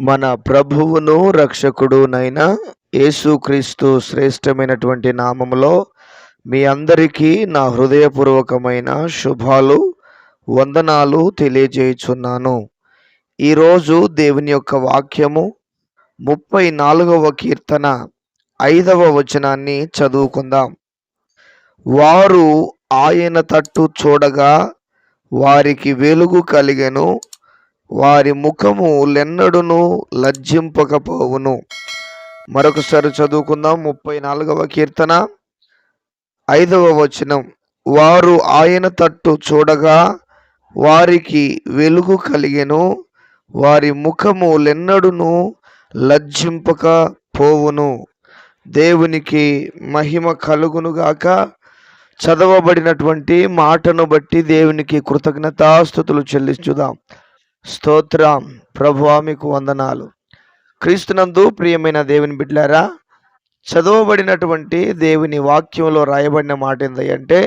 మన ప్రభువును రక్షకుడునైన యేసుక్రీస్తు శ్రేష్టమైనటువంటి నామములో మీ అందరికీ నా హృదయపూర్వకమైన శుభాలు వందనాలు తెలియజేయుచున్నాను. ఈరోజు దేవుని యొక్క వాక్యము 34వ కీర్తన 5వ వచనాన్ని చదువుకుందాం. వారు ఆయన తట్టు చూడగా వారికి వెలుగు కలిగెను, వారి ముఖము లెన్నడును లజ్జింపకపోవును. మరొకసారి చదువుకుందాం. 34వ కీర్తన 5వ వచనం. వారు ఆయన తట్టు చూడగా వారికి వెలుగు కలిగెను, వారి ముఖము లెన్నడును లజ్జింపకపోవును. దేవునికి మహిమ కలుగునుగాక. చదవబడినటువంటి మాటను బట్టి దేవునికి కృతజ్ఞతాస్తుతులు చెల్లించుదాం. స్తోత్రం. ప్రభువా మీకు వందనాలు. క్రీస్తునందు ప్రియమైన దేవుని బిడ్డలారా, చదవబడినటువంటి దేవుని వాక్యంలో రాయబడిన మాట ఏంటంటే,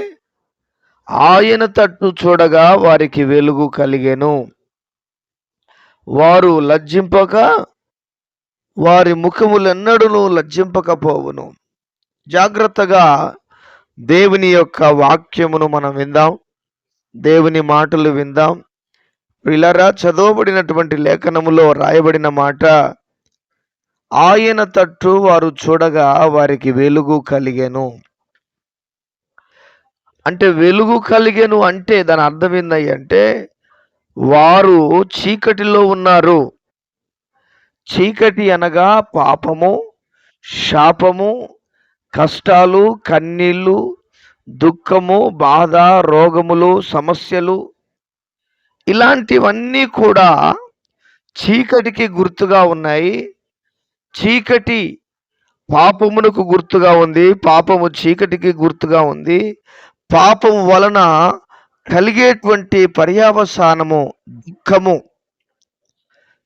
ఆయన తట్టు చూడగా వారికి వెలుగు కలిగెను, వారు లజ్జింపక, వారి ముఖములెన్నడును లజ్జింపకపోవును. జాగ్రత్తగా దేవుని యొక్క వాక్యమును మనం విందాం, దేవుని మాటలు విందాం. ప్రియులారా, చదవబడినటువంటి లేఖనములో రాయబడిన మాట, ఆయన తట్టు వారు చూడగా వారికి వెలుగు కలిగెను. అంటే వెలుగు కలిగెను అంటే దాని అర్థం ఏంటంటే, వారు చీకటిలో ఉన్నారు. చీకటి అనగా పాపము, శాపము, కష్టాలు, కన్నీళ్ళు, దుఃఖము, బాధ, రోగములు, సమస్యలు, ఇలాంటివన్నీ కూడా చీకటికి గుర్తుగా ఉన్నాయి. చీకటి పాపమునకు గుర్తుగా ఉంది, పాపము చీకటికి గుర్తుగా ఉంది. పాపము వలన కలిగేటువంటి పర్యవసానము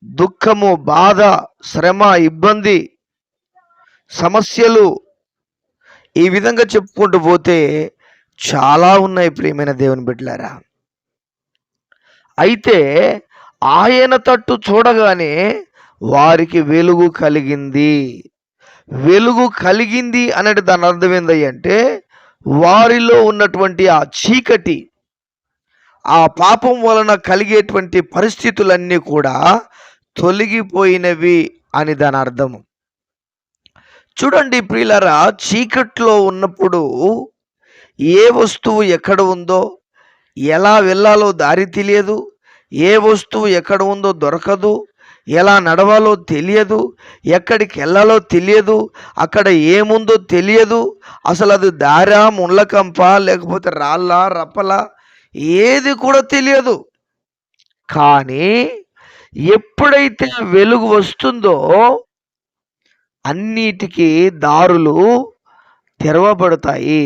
దుఃఖము, బాధ, శ్రమ, ఇబ్బంది, సమస్యలు, ఈ విధంగా చెప్పుకుంటూ పోతే చాలా ఉన్నాయి ప్రియమైన దేవుని బిడ్డలారా. అయితే ఆయన తట్టు చూడగానే వారికి వెలుగు కలిగింది. వెలుగు కలిగింది అనేది దాని అర్థం ఏంటంటే, వారిలో ఉన్నటువంటి ఆ చీకటి, ఆ పాపం వలన కలిగేటువంటి పరిస్థితులన్నీ కూడా తొలగిపోయినవి అని దాని అర్థము. చూడండి ప్రియులారా, చీకట్లో ఉన్నప్పుడు ఏ వస్తువు ఎక్కడ ఉందో, ఎలా వెళ్ళాలో దారి తెలియదు, ఏ వస్తువు ఎక్కడ ఉందో దొరకదు, ఎలా నడవాలో తెలియదు, ఎక్కడికి వెళ్ళాలో తెలియదు, అక్కడ ఏముందో తెలియదు. అసలు అది దారా, ముళ్ళకంప, లేకపోతే రాళ్ళ, రప్పల, ఏది కూడా తెలియదు. కానీ ఎప్పుడైతే వెలుగు వస్తుందో అన్నిటికీ దారులు తెరవబడతాయి,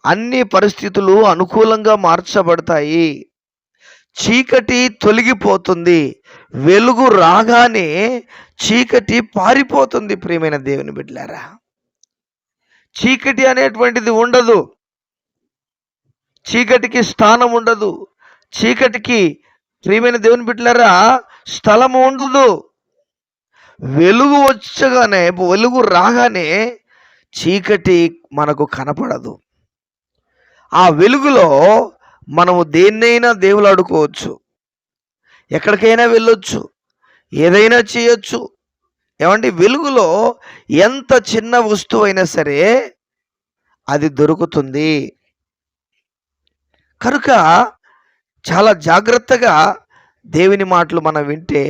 అన్ని పరిస్థితులు అనుకూలంగా మార్చబడతాయి, చీకటి తొలగిపోతుంది. వెలుగు రాగానే చీకటి పారిపోతుంది. ప్రియమైన దేవుని బిడ్డలారా, చీకటి అనేటువంటిది ఉండదు, చీకటికి స్థానం ఉండదు, చీకటికి ప్రియమైన దేవుని బిడ్డలారా స్థలము ఉండదు. వెలుగు వచ్చగానే, వెలుగు రాగానే చీకటి మనకు కనపడదు. ఆ వెలుగులో మనము దేన్నైనా దేవులాడుకోవచ్చు, ఎక్కడికైనా వెళ్ళొచ్చు, ఏదైనా చేయొచ్చు. ఏమండి, వెలుగులో ఎంత చిన్న వస్తువు అయినా సరే అది దొరుకుతుంది. కనుక చాలా జాగ్రత్తగా దేవుని మాటలు మనం వింటే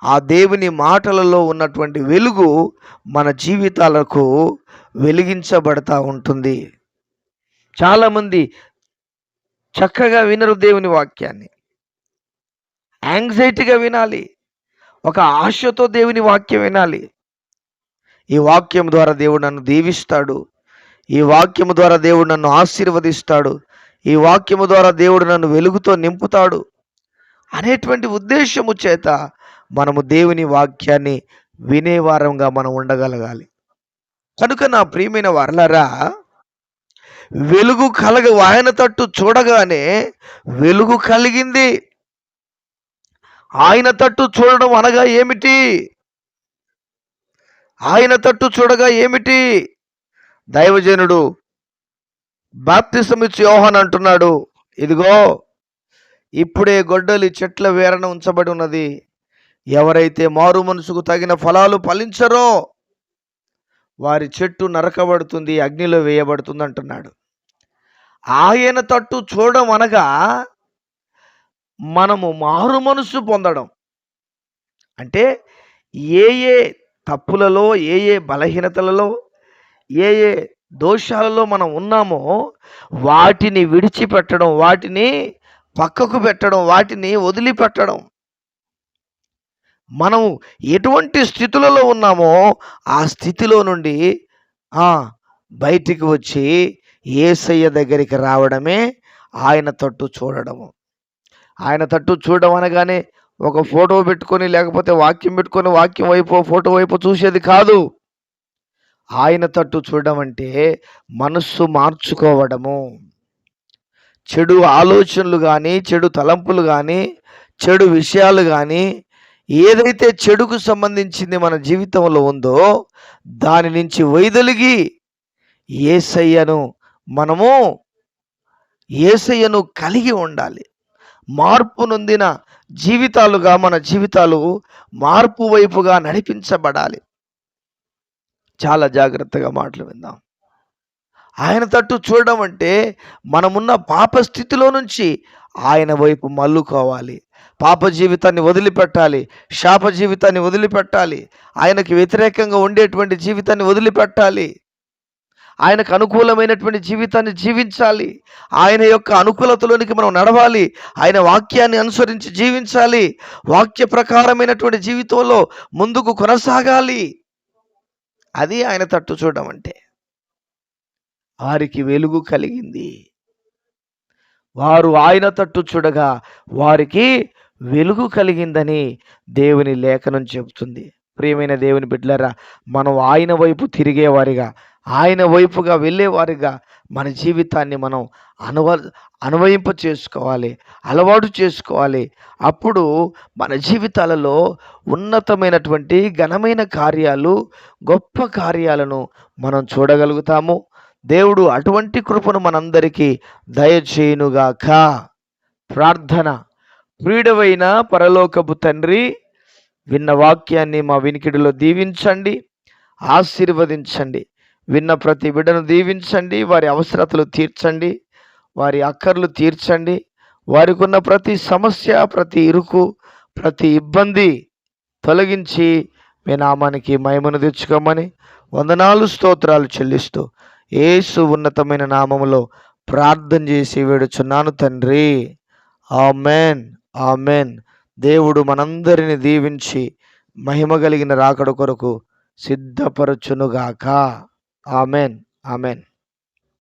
ఆ దేవుని మాటలలో ఉన్నటువంటి వెలుగు మన జీవితాలకు వెలిగించబడతా ఉంటుంది. చాలామంది చక్కగా వినరు దేవుని వాక్యాన్ని, యాంగ్జైటీగా వినాలి, ఒక ఆశతో దేవుని వాక్యం వినాలి. ఈ వాక్యం ద్వారా దేవుడు నన్ను దీవిస్తాడు, ఈ వాక్యము ద్వారా దేవుడు నన్ను ఆశీర్వదిస్తాడు, ఈ వాక్యము ద్వారా దేవుడు నన్ను వెలుగుతో నింపుతాడు అనేటువంటి ఉద్దేశము చేత మనము దేవుని వాక్యాన్ని వినేవారంగా మనం ఉండగలగాలి. కనుక నా ప్రియమైన వారలారా, వెలుగు ఆయన తట్టు చూడగానే వెలుగు కలిగింది. ఆయన తట్టు చూడడం అనగా ఏమిటి? ఆయన తట్టు చూడగా ఏమిటి? దైవజనుడు బాప్తిసం ఇచ్చి యోహాను అంటున్నాడు, ఇదిగో ఇప్పుడే గొడ్డలి చెట్ల వేరన ఉంచబడి ఉన్నది. ఎవరైతే మారు మనసుకు తగిన ఫలాలు ఫలించరో వారి చెట్టు నరకబడుతుంది, అగ్నిలో వేయబడుతుంది అంటున్నాడు. ఆయన తట్టు చూడడం అనగా మనము మారు మనసు పొందడం. అంటే ఏ ఏ తప్పులలో, ఏ ఏ బలహీనతలలో, ఏ ఏ దోషాలలో మనం ఉన్నామో వాటిని విడిచిపెట్టడం, వాటిని పక్కకు పెట్టడం, వాటిని వదిలిపెట్టడం. మనం ఎటువంటి స్థితులలో ఉన్నామో ఆ స్థితిలో నుండి బయటికి వచ్చి యేసయ్య దగ్గరికి రావడమే ఆయన తట్టు చూడడము. ఆయన తట్టు చూడడం అనగానే ఒక ఫోటో పెట్టుకొని, లేకపోతే వాక్యం పెట్టుకొని వాక్యం వైపు ఫోటో వైపు చూసేది కాదు. ఆయన తట్టు చూడడం అంటే మనస్సు మార్చుకోవడము. చెడు ఆలోచనలు కానీ, చెడు తలంపులు కానీ, చెడు విషయాలు కానీ, ఏదైతే చెడుకు సంబంధించింది మన జీవితంలో ఉందో దాని నుంచి వైదొలిగి యేసయ్యను కలిగి ఉండాలి. మార్పు నొందిన జీవితాలుగా మన జీవితాలు మార్పు వైపుగా నడిపించబడాలి. చాలా జాగ్రత్తగా మాటలు విందాం. ఆయన తట్టు చూడడం అంటే మనమున్న పాప స్థితిలో నుంచి ఆయన వైపు మల్లుకోవాలి. పాప జీవితాన్ని వదిలిపెట్టాలి, శాప జీవితాన్ని వదిలిపెట్టాలి, ఆయనకి వ్యతిరేకంగా ఉండేటువంటి జీవితాన్ని వదిలిపెట్టాలి, ఆయనకు అనుకూలమైనటువంటి జీవితాన్ని జీవించాలి. ఆయన యొక్క అనుకూలతలోనికి మనం నడవాలి. ఆయన వాక్యాన్ని అనుసరించి జీవించాలి. వాక్య ప్రకారమైనటువంటి జీవితంలో ముందుకు కొనసాగాలి. అది ఆయన తట్టు చూడడం అంటే. వారికి వెలుగు కలిగింది. వారు ఆయన తట్టు చూడగా వారికి వెలుగు కలిగిందని దేవుని లేఖనం చెబుతుంది. ప్రియమైన దేవుని బిడ్డలారా, మనం ఆయన వైపు తిరిగేవారిగా, ఆయన వైపుగా వెళ్ళేవారిగా మన జీవితాన్ని మనం అన్వయింప చేసుకోవాలి, అలవాటు చేసుకోవాలి. అప్పుడు మన జీవితాలలో ఉన్నతమైనటువంటి ఘనమైన కార్యాలు, గొప్ప కార్యాలను మనం చూడగలుగుతాము. దేవుడు అటువంటి కృపను మనందరికీ దయచేయునుగాక. ప్రార్థన. ప్రియుడవైన పరలోకపు తండ్రి, విన్న వాక్యాన్ని మా వినికిడిలో దీవించండి, ఆశీర్వదించండి. విన్న ప్రతి బిడ్డను దీవించండి, వారి అవసరతలు తీర్చండి, వారి అక్కర్లు తీర్చండి. వారికి ఉన్న ప్రతి సమస్య, ప్రతి ఇరుకు, ప్రతి ఇబ్బంది తొలగించి మీ నామానికి మహిమను తెచ్చుకోమని వందనాలు, స్తోత్రాలు చెల్లిస్తూ యేసు ఉన్నతమైన నామములో ప్రార్థన చేసి వేడుచున్నాను తండ్రి. Amen, amen. దేవుడు మనందరిని దీవించి మహిమ కలిగిన రాకడ కొరకు సిద్ధపరచునుగాక. Amen, amen.